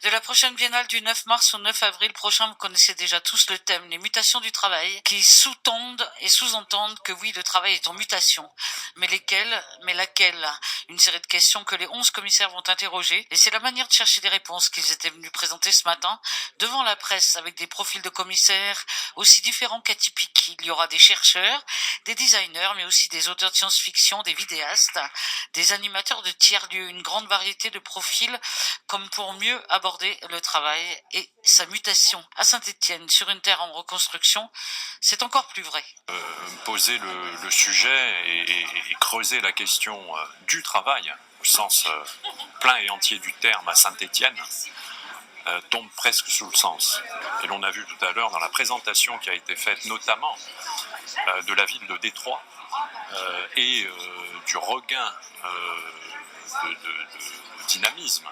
De la prochaine biennale du 9 mars au 9 avril prochain, vous connaissez déjà tous le thème, les mutations du travail, qui sous-tendent et sous-entendent que oui, le travail est en mutation. Mais lesquelles? Mais laquelle? Une série de questions que les 11 commissaires vont interroger, et c'est la manière de chercher des réponses qu'ils étaient venus présenter ce matin devant la presse avec des profils de commissaires aussi différents qu'atypiques. Il y aura des chercheurs, des designers, mais aussi des auteurs de science-fiction, des vidéastes, des animateurs de tiers-lieux, une grande variété de profils comme pour mieux aborder le travail et sa mutation. À Saint-Étienne, sur une terre en reconstruction, c'est encore plus vrai. Poser le sujet et creuser la question du travail, au sens plein et entier du terme à Saint-Étienne, tombe presque sous le sens. Et l'on a vu tout à l'heure dans la présentation qui a été faite notamment de la ville de Détroit et du regain de dynamisme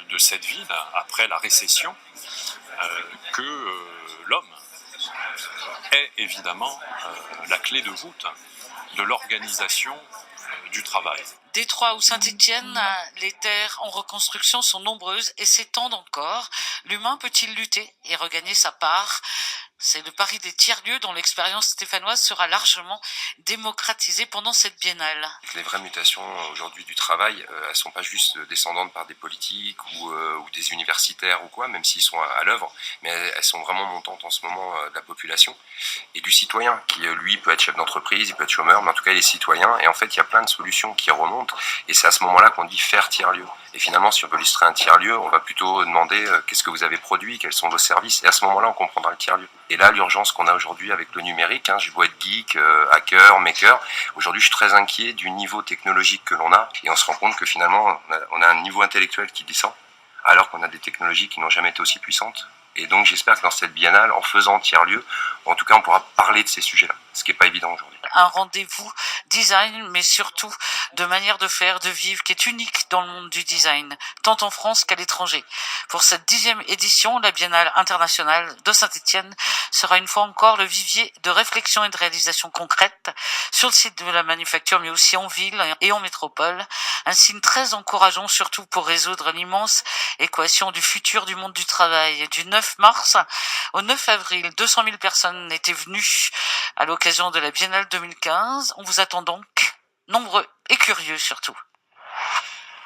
de cette ville après la récession, que l'homme est évidemment la clé de voûte de l'organisation du travail. Détroit ou Saint-Étienne, les terres en reconstruction sont nombreuses et s'étendent encore. L'humain peut-il lutter et regagner sa part? C'est le pari des tiers-lieux dont l'expérience stéphanoise sera largement démocratisée pendant cette biennale. Les vraies mutations aujourd'hui du travail, elles sont pas juste descendantes par des politiques ou des universitaires ou quoi, même s'ils sont à l'œuvre, mais elles sont vraiment montantes en ce moment de la population et du citoyen qui, lui, peut être chef d'entreprise, il peut être chômeur, mais en tout cas il est citoyen. Et en fait, il y a plein de solutions qui remontent et c'est à ce moment-là qu'on dit faire tiers-lieu. Et finalement, si on veut illustrer un tiers-lieu, on va plutôt demander qu'est-ce que vous avez produit, quels sont vos services, et à ce moment-là, on comprendra le tiers-lieu. Et là, l'urgence qu'on a aujourd'hui avec le numérique, j'ai beau être geek, hacker, maker, aujourd'hui je suis très inquiet du niveau technologique que l'on a, et on se rend compte que finalement on a un niveau intellectuel qui descend, alors qu'on a des technologies qui n'ont jamais été aussi puissantes. Et donc j'espère que dans cette biennale, en faisant tiers-lieu, en tout cas on pourra parler de ces sujets-là, ce qui n'est pas évident aujourd'hui. Un rendez-vous design, mais surtout de manière de faire, de vivre, qui est unique dans le monde du design, tant en France qu'à l'étranger. Pour cette 10e édition, la Biennale internationale de Saint-Étienne sera une fois encore le vivier de réflexion et de réalisation concrète sur le site de la manufacture, mais aussi en ville et en métropole. Un signe très encourageant, surtout pour résoudre l'immense équation du futur du monde du travail. Du 9 mars au 9 avril, 200 000 personnes étaient venues à l'occasion de la Biennale 2015. On vous attend donc nombreux et curieux surtout.